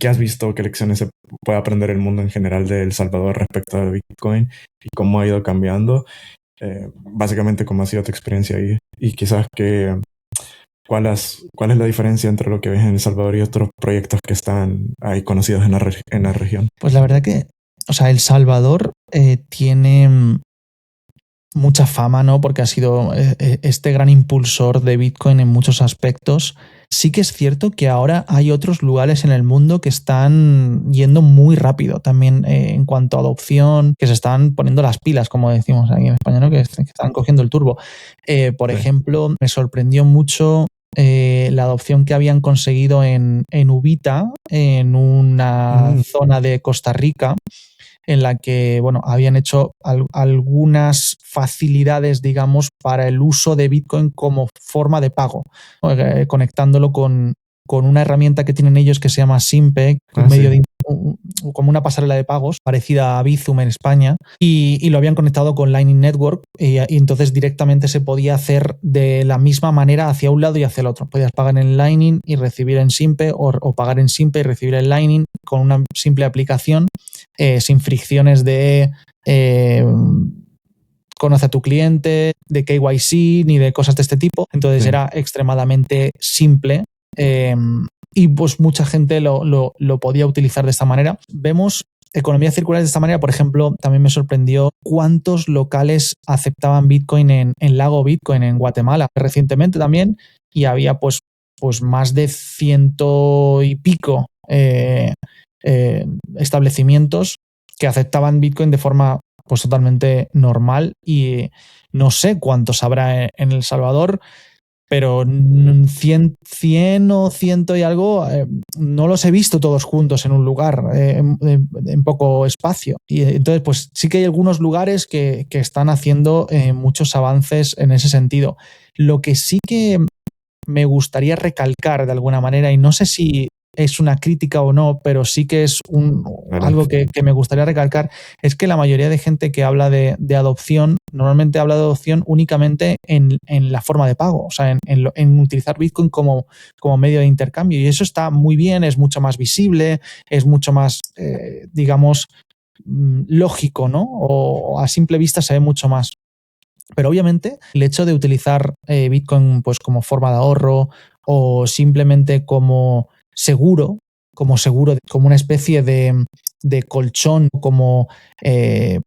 has visto, qué lecciones se puede aprender el mundo en general de El Salvador respecto al Bitcoin y cómo ha ido cambiando? Básicamente, ¿cómo ha sido tu experiencia ahí? Y quizás ¿cuál es la diferencia entre lo que ves en El Salvador y otros proyectos que están ahí conocidos en la región? Pues la verdad que, El Salvador tiene mucha fama, ¿no? Porque ha sido este gran impulsor de Bitcoin en muchos aspectos. Sí que es cierto que ahora hay otros lugares en el mundo que están yendo muy rápido también en cuanto a adopción, que se están poniendo las pilas, como decimos aquí en España, ¿no? Que están cogiendo el turbo. Por ejemplo, me sorprendió mucho la adopción que habían conseguido en Ubita, en una zona de Costa Rica, en la que, habían hecho algunas facilidades, digamos, para el uso de Bitcoin como forma de pago, conectándolo con una herramienta que tienen ellos que se llama Simpe, como una pasarela de pagos parecida a Bizum en España, y lo habían conectado con Lightning Network, y entonces directamente se podía hacer de la misma manera hacia un lado y hacia el otro. Podías pagar en Lightning y recibir en Simpe, o pagar en Simpe y recibir en Lightning con una simple aplicación, sin fricciones de conoce a tu cliente, de KYC, ni de cosas de este tipo. Entonces era extremadamente simple. Y pues mucha gente lo podía utilizar de esta manera. Vemos economías circulares de esta manera. Por ejemplo, también me sorprendió cuántos locales aceptaban Bitcoin en Lago Bitcoin en Guatemala recientemente también, y había pues más de 100 y pico establecimientos que aceptaban Bitcoin de forma pues totalmente normal, y no sé cuántos habrá en El Salvador, pero 100 o 100 y algo, no los he visto todos juntos en un lugar, en poco espacio. Y entonces, pues sí que hay algunos lugares que están haciendo muchos avances en ese sentido. Lo que sí que me gustaría recalcar de alguna manera, y no sé si es una crítica o no, pero sí que es algo que me gustaría recalcar, es que la mayoría de gente que habla de adopción, normalmente habla de adopción únicamente en la forma de pago, o sea, en utilizar Bitcoin como medio de intercambio, y eso está muy bien, es mucho más visible, es mucho más, digamos, lógico, ¿no? O a simple vista se ve mucho más. Pero obviamente el hecho de utilizar Bitcoin pues como forma de ahorro, o simplemente como seguro, como una especie de de colchón, como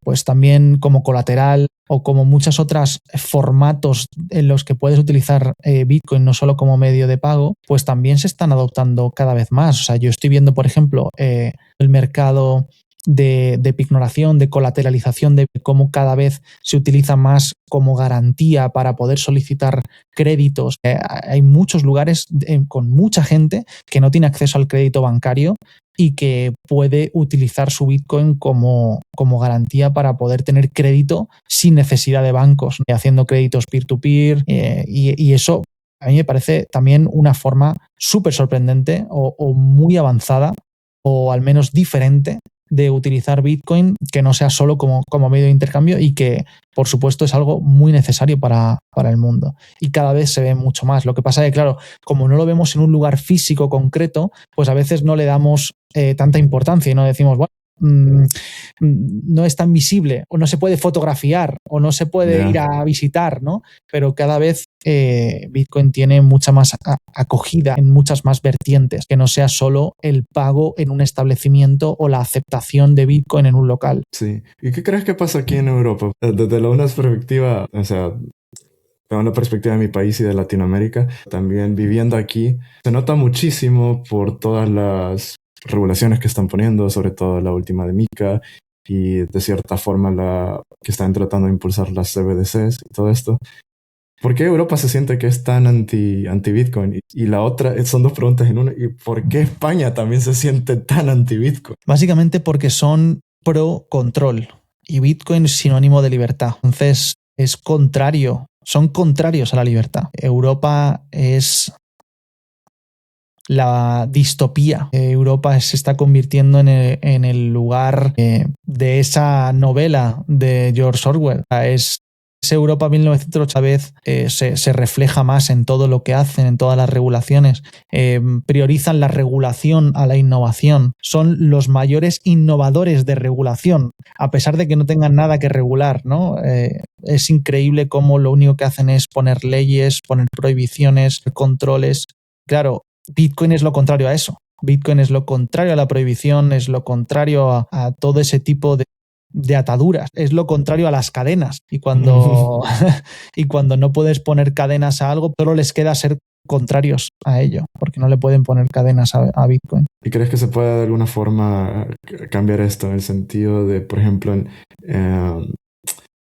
pues también como colateral o como muchos otros formatos en los que puedes utilizar Bitcoin no solo como medio de pago, pues también se están adoptando cada vez más. O sea, yo estoy viendo, por ejemplo, el mercado de pignoración, de colateralización, de cómo cada vez se utiliza más como garantía para poder solicitar créditos. Hay muchos lugares con mucha gente que no tiene acceso al crédito bancario y que puede utilizar su Bitcoin como garantía para poder tener crédito sin necesidad de bancos, haciendo créditos peer-to-peer, y eso a mí me parece también una forma súper sorprendente o muy avanzada o al menos diferente de utilizar Bitcoin, que no sea solo como medio de intercambio y que, por supuesto, es algo muy necesario para el mundo. Y cada vez se ve mucho más. Lo que pasa es que, claro, como no lo vemos en un lugar físico concreto, pues a veces no le damos tanta importancia y no decimos, bueno, no es tan visible o no se puede fotografiar o no se puede ir a visitar, ¿no? Pero cada vez Bitcoin tiene mucha más acogida en muchas más vertientes, que no sea solo el pago en un establecimiento o la aceptación de Bitcoin en un local. Sí. ¿Y qué crees que pasa aquí en Europa? Desde una perspectiva, o sea, de una perspectiva de mi país y de Latinoamérica, también viviendo aquí, se nota muchísimo por todas las regulaciones que están poniendo, sobre todo la última de MiCA y de cierta forma la que están tratando de impulsar las CBDCs y todo esto. ¿Por qué Europa se siente que es tan anti-Bitcoin? Y la otra, son dos preguntas en una. ¿Y por qué España también se siente tan anti-Bitcoin? Básicamente porque son pro control y Bitcoin es sinónimo de libertad. Entonces es contrario, son contrarios a la libertad. Europa es la distopía. Europa se está convirtiendo en el lugar de esa novela de George Orwell. Esa Europa 1980 vez se refleja más en todo lo que hacen, en todas las regulaciones. Priorizan la regulación a la innovación. Son los mayores innovadores de regulación, a pesar de que no tengan nada que regular, ¿no? Es increíble cómo lo único que hacen es poner leyes, poner prohibiciones, controles. Claro, Bitcoin es lo contrario a eso. Bitcoin es lo contrario a la prohibición, es lo contrario a todo ese tipo de ataduras, es lo contrario a las cadenas. Y cuando no puedes poner cadenas a algo, solo les queda ser contrarios a ello, porque no le pueden poner cadenas a Bitcoin. ¿Y crees que se puede de alguna forma cambiar esto en el sentido de, por ejemplo,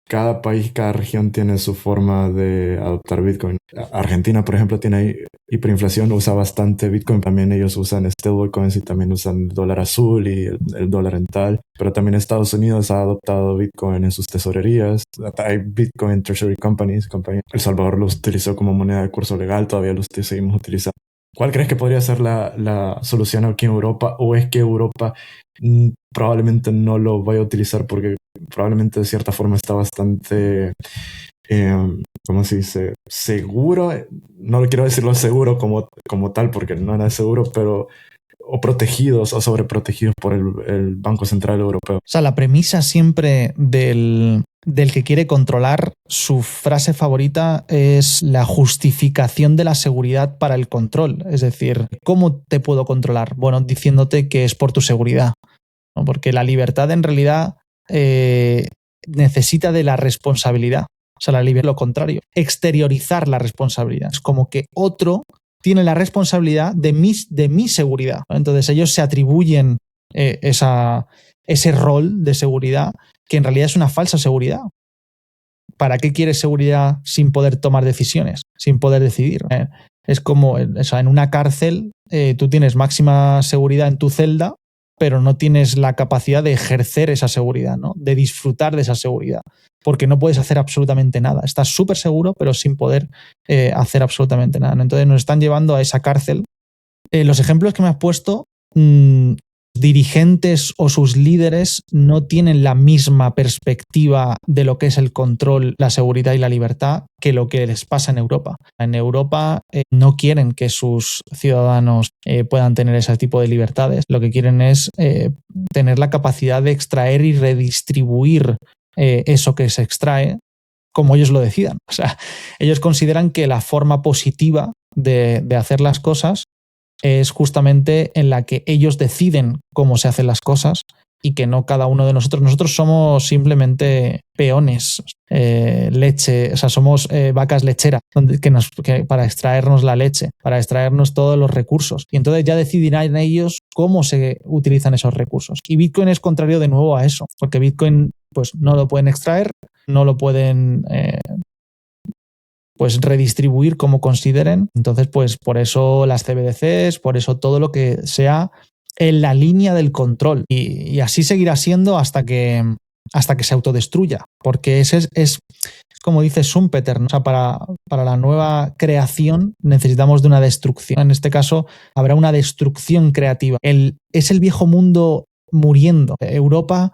cada país, cada región tiene su forma de adoptar Bitcoin? Argentina, por ejemplo, tiene hiperinflación, usa bastante Bitcoin. También ellos usan stablecoins y también usan el dólar azul y el dólar en tal. Pero también Estados Unidos ha adoptado Bitcoin en sus tesorerías. Hay Bitcoin Treasury Companies. El Salvador lo utilizó como moneda de curso legal, todavía lo seguimos utilizando. ¿Cuál crees que podría ser la solución aquí en Europa? ¿O es que Europa probablemente no lo vaya a utilizar porque probablemente de cierta forma está bastante, ¿cómo se dice? Seguro? No quiero decirlo seguro como tal porque no es seguro, pero o protegidos o sobreprotegidos por el Banco Central Europeo. O sea, la premisa siempre del que quiere controlar, su frase favorita es la justificación de la seguridad para el control. Es decir, ¿cómo te puedo controlar? Bueno, diciéndote que es por tu seguridad, ¿no? Porque la libertad en realidad necesita de la responsabilidad. O sea, la libertad es lo contrario, exteriorizar la responsabilidad. Es como que otro tiene la responsabilidad de mi seguridad. Entonces ellos se atribuyen ese rol de seguridad que en realidad es una falsa seguridad. ¿Para qué quieres seguridad sin poder tomar decisiones, sin poder decidir? Es como, o sea, en una cárcel tú tienes máxima seguridad en tu celda, pero no tienes la capacidad de ejercer esa seguridad, ¿no? De disfrutar de esa seguridad, porque no puedes hacer absolutamente nada. Estás súper seguro, pero sin poder hacer absolutamente nada, ¿no? Entonces nos están llevando a esa cárcel. Los ejemplos que me has puesto, dirigentes o sus líderes no tienen la misma perspectiva de lo que es el control, la seguridad y la libertad que lo que les pasa en Europa. En Europa no quieren que sus ciudadanos puedan tener ese tipo de libertades. Lo que quieren es tener la capacidad de extraer y redistribuir eso que se extrae como ellos lo decidan. O sea, ellos consideran que la forma positiva de hacer las cosas es justamente en la que ellos deciden cómo se hacen las cosas y que no cada uno de nosotros somos simplemente peones, leche, o sea, somos vacas lecheras para extraernos la leche, para extraernos todos los recursos. Y entonces ya decidirán ellos cómo se utilizan esos recursos. Y Bitcoin es contrario de nuevo a eso, porque Bitcoin pues no lo pueden extraer, no lo pueden pues redistribuir como consideren. Entonces, pues por eso las CBDCs, por eso todo lo que sea en la línea del control. Y así seguirá siendo hasta que se autodestruya, porque ese es como dice Schumpeter, ¿no? O sea, para la nueva creación necesitamos de una destrucción. En este caso, habrá una destrucción creativa. Es el viejo mundo muriendo. Europa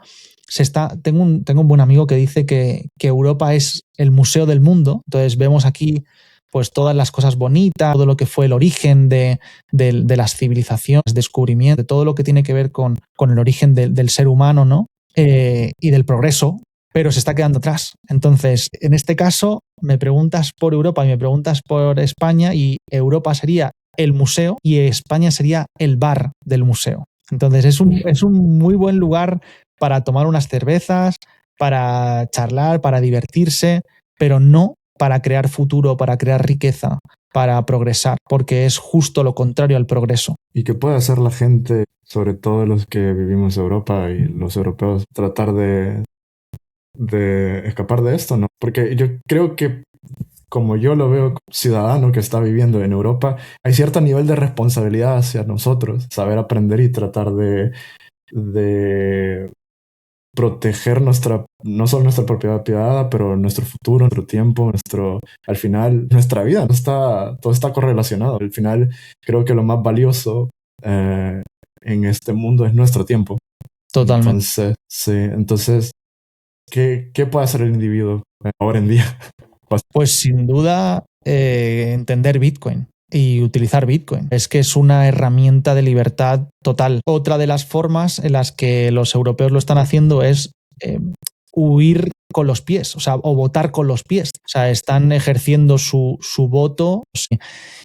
tengo un buen amigo que dice que Europa es el museo del mundo. Entonces vemos aquí pues todas las cosas bonitas, todo lo que fue el origen de las civilizaciones, descubrimiento, de todo lo que tiene que ver con el origen del ser humano, ¿no? Y del progreso, pero se está quedando atrás. Entonces, en este caso, me preguntas por Europa y me preguntas por España, y Europa sería el museo y España sería el bar del museo. Entonces, es un muy buen lugar para tomar unas cervezas, para charlar, para divertirse, pero no para crear futuro, para crear riqueza, para progresar, porque es justo lo contrario al progreso. ¿Y qué puede hacer la gente, sobre todo los que vivimos en Europa y los europeos, tratar de escapar de esto, ¿no? Porque yo creo que, como yo lo veo como ciudadano que está viviendo en Europa, hay cierto nivel de responsabilidad hacia nosotros, saber aprender y tratar de proteger no solo nuestra propiedad privada, pero nuestro futuro, nuestro tiempo, al final, nuestra vida. Todo está correlacionado. Al final, creo que lo más valioso en este mundo es nuestro tiempo. Totalmente. Entonces, ¿qué puede hacer el individuo ahora en día? Pues sin duda entender Bitcoin y utilizar Bitcoin. Es que es una herramienta de libertad total. Otra de las formas en las que los europeos lo están haciendo es huir con los pies, o votar con los pies. O sea, están ejerciendo su voto.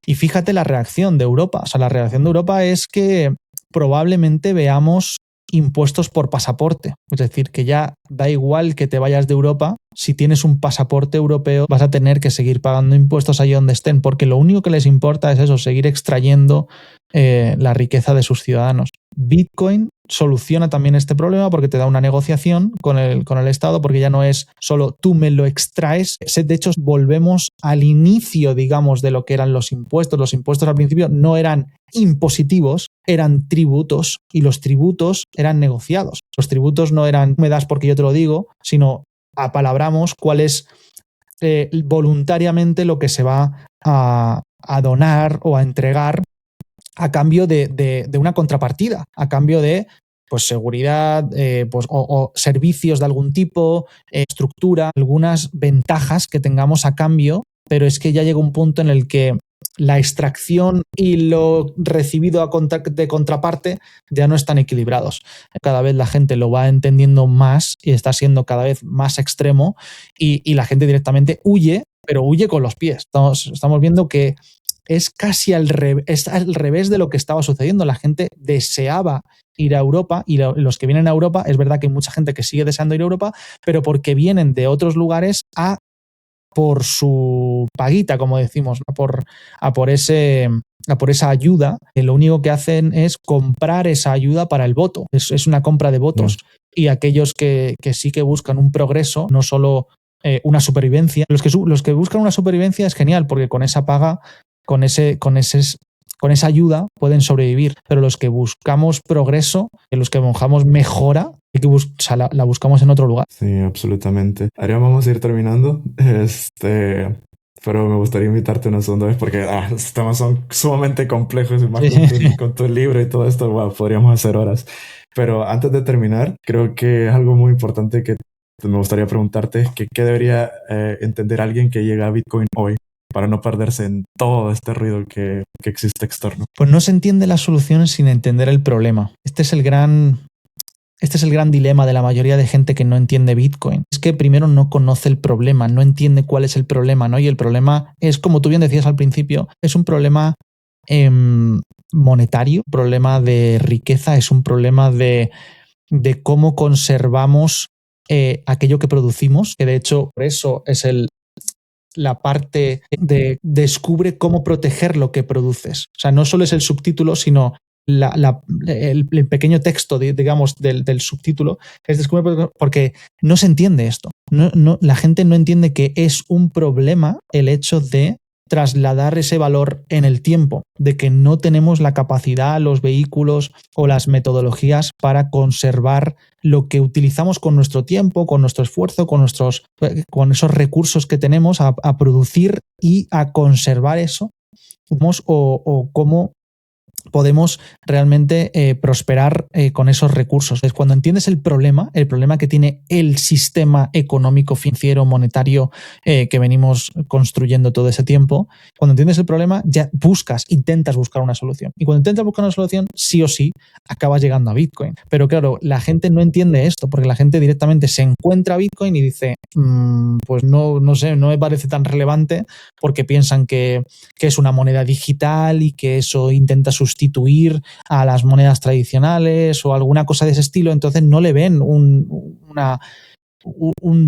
Y fíjate la reacción de Europa. O sea, la reacción de Europa es que probablemente veamos impuestos por pasaporte. Es decir, que ya da igual que te vayas de Europa, si tienes un pasaporte europeo vas a tener que seguir pagando impuestos allí donde estén, porque lo único que les importa es eso, seguir extrayendo la riqueza de sus ciudadanos. Bitcoin soluciona también este problema porque te da una negociación con el Estado, porque ya no es solo tú me lo extraes. De hecho, volvemos al inicio, digamos, de lo que eran los impuestos. Los impuestos al principio no eran impositivos, eran tributos, y los tributos eran negociados. Los tributos no eran me das porque yo te lo digo, sino apalabramos cuál es voluntariamente lo que se va a donar o a entregar a cambio de una contrapartida, a cambio de pues seguridad o servicios de algún tipo, estructura, algunas ventajas que tengamos a cambio, pero es que ya llega un punto en el que la extracción y lo recibido de contraparte ya no están equilibrados. Cada vez la gente lo va entendiendo más y está siendo cada vez más extremo, y la gente directamente huye, pero huye con los pies. Estamos viendo que es casi al revés de lo que estaba sucediendo. La gente deseaba ir a Europa, y los que vienen a Europa, es verdad que hay mucha gente que sigue deseando ir a Europa, pero porque vienen de otros lugares por su paguita, como decimos, a por esa ayuda. Lo único que hacen es comprar esa ayuda para el voto. Es una compra de votos. Y aquellos que sí que buscan un progreso, no solo una supervivencia. Los que buscan una supervivencia es genial, porque con esa paga, con esa ayuda pueden sobrevivir, pero los que buscamos progreso, los que buscamos mejora, la buscamos en otro lugar. Sí, absolutamente. Ahora vamos a ir terminando, pero me gustaría invitarte una segunda vez porque estos temas son sumamente complejos, y más con tu libro y todo esto, wow, podríamos hacer horas. Pero antes de terminar, creo que es algo muy importante que me gustaría preguntarte, que ¿qué debería entender alguien que llega a Bitcoin hoy para no perderse en todo este ruido que existe externo? Pues no se entiende las soluciones sin entender el problema. Este es el gran dilema de la mayoría de gente que no entiende Bitcoin. Es que primero no conoce el problema, no entiende cuál es el problema, ¿no? Y el problema es, como tú bien decías al principio, es un problema monetario, un problema de riqueza, es un problema de de cómo conservamos aquello que producimos, que de hecho por eso es la parte de descubre cómo proteger lo que produces. O sea, no solo es el subtítulo, sino el pequeño texto, digamos, del subtítulo, es descubre porque no se entiende esto. La gente no entiende que es un problema el hecho de trasladar ese valor en el tiempo, de que no tenemos la capacidad, los vehículos o las metodologías para conservar lo que utilizamos con nuestro tiempo, con nuestro esfuerzo, con esos recursos que tenemos a producir y a conservar eso, o cómo podemos realmente prosperar con esos recursos. Entonces, cuando entiendes el problema que tiene el sistema económico, financiero, monetario que venimos construyendo todo ese tiempo, cuando entiendes el problema ya intentas buscar una solución. Y cuando intentas buscar una solución, sí o sí, acabas llegando a Bitcoin. Pero claro, la gente no entiende esto, porque la gente directamente se encuentra Bitcoin y dice, pues no sé, no me parece tan relevante, porque piensan que es una moneda digital y que eso intenta sustituir a las monedas tradicionales o alguna cosa de ese estilo, entonces no le ven un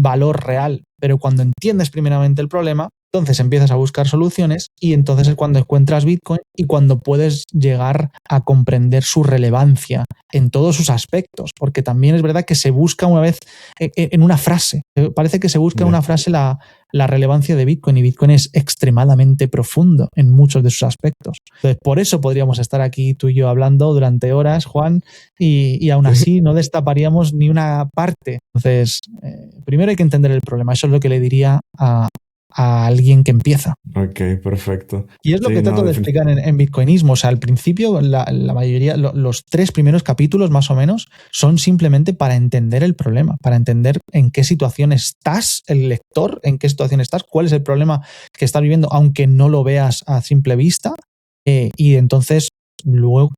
valor real. Pero cuando entiendes primeramente el problema, entonces empiezas a buscar soluciones y entonces es cuando encuentras Bitcoin y cuando puedes llegar a comprender su relevancia en todos sus aspectos, porque también es verdad que se busca una vez en una frase, parece que se busca en una frase la relevancia de Bitcoin, y Bitcoin es extremadamente profundo en muchos de sus aspectos. Entonces, por eso podríamos estar aquí tú y yo hablando durante horas, Juan, y aún así no destaparíamos ni una parte. Entonces, primero hay que entender el problema. Eso es lo que le diría a alguien que empieza. Ok, perfecto. Y es lo que trato de explicar en Bitcoinismo. O sea, al principio, la mayoría, los 3 primeros capítulos más o menos, son simplemente para entender el problema, para entender en qué situación estás, el lector, en qué situación estás, cuál es el problema que estás viviendo, aunque no lo veas a simple vista. Y entonces, luego...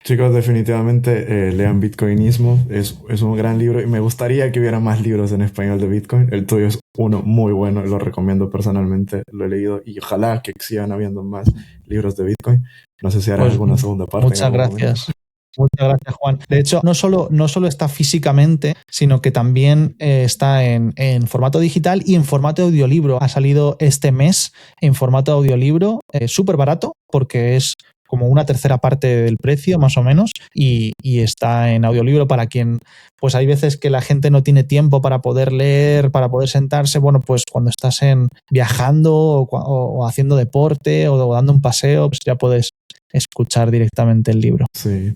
Chicos, definitivamente lean Bitcoinismo, es un gran libro y me gustaría que hubiera más libros en español de Bitcoin. El tuyo es uno muy bueno, lo recomiendo personalmente, lo he leído y ojalá que sigan habiendo más libros de Bitcoin. No sé si hará alguna segunda parte. Muchas gracias. Muchas gracias, Juan. De hecho, no solo está físicamente, sino que también está en formato digital y en formato audiolibro. Ha salido este mes en formato audiolibro, súper barato, porque es como una tercera parte del precio, más o menos, y está en audiolibro para quien, pues hay veces que la gente no tiene tiempo para poder leer, para poder sentarse. Bueno, pues cuando estás viajando o haciendo deporte o dando un paseo, pues ya puedes escuchar directamente el libro. Sí,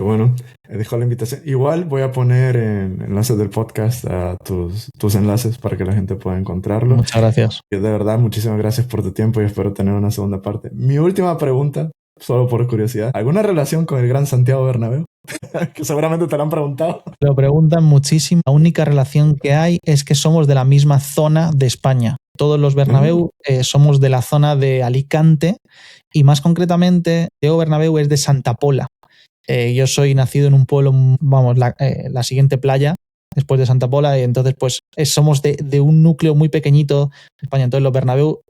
bueno, dejo la invitación. Igual voy a poner en enlaces del podcast a tus enlaces para que la gente pueda encontrarlo. Muchas gracias. Y de verdad, muchísimas gracias por tu tiempo y espero tener una segunda parte. Mi última pregunta, solo por curiosidad, ¿alguna relación con el gran Santiago Bernabéu? Que seguramente te lo han preguntado. Lo preguntan muchísimo. La única relación que hay es que somos de la misma zona de España. Todos los Bernabéu somos de la zona de Alicante y más concretamente, Santiago Bernabéu es de Santa Pola. Yo soy nacido en un pueblo, vamos, la siguiente playa después de Santa Pola, y entonces pues somos de un núcleo muy pequeñito de España. Entonces los Bernabéu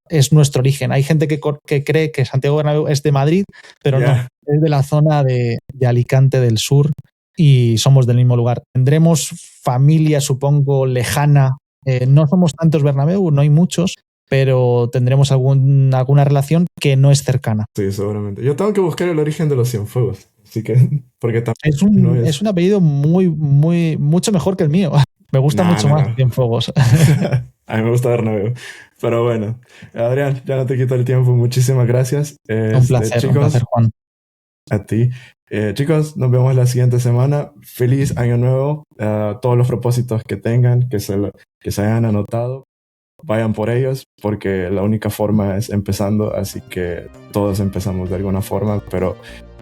es nuestro origen. Hay gente que cree que Santiago Bernabéu es de Madrid, pero no, es de la zona de Alicante del sur y somos del mismo lugar. Tendremos familia, supongo, lejana. No somos tantos Bernabéu, no hay muchos, pero tendremos alguna relación que no es cercana. Sí, seguramente. Yo tengo que buscar el origen de los Cienfuegos. Así que, porque también es un apellido mucho mejor que el mío. Me gusta mucho más Cienfuegos. A mí me gusta Bernabéu. Pero bueno, Adrián, ya no te quito el tiempo. Muchísimas gracias. Un placer, Juan. A ti. Chicos, nos vemos la siguiente semana. Feliz año nuevo. Todos los propósitos que tengan, que se hayan anotado, vayan por ellos, porque la única forma es empezando. Así que todos empezamos de alguna forma, pero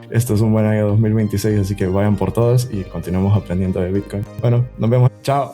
esto es un buen año 2026, así que vayan por todos y continuemos aprendiendo de Bitcoin. Bueno, nos vemos. Chao.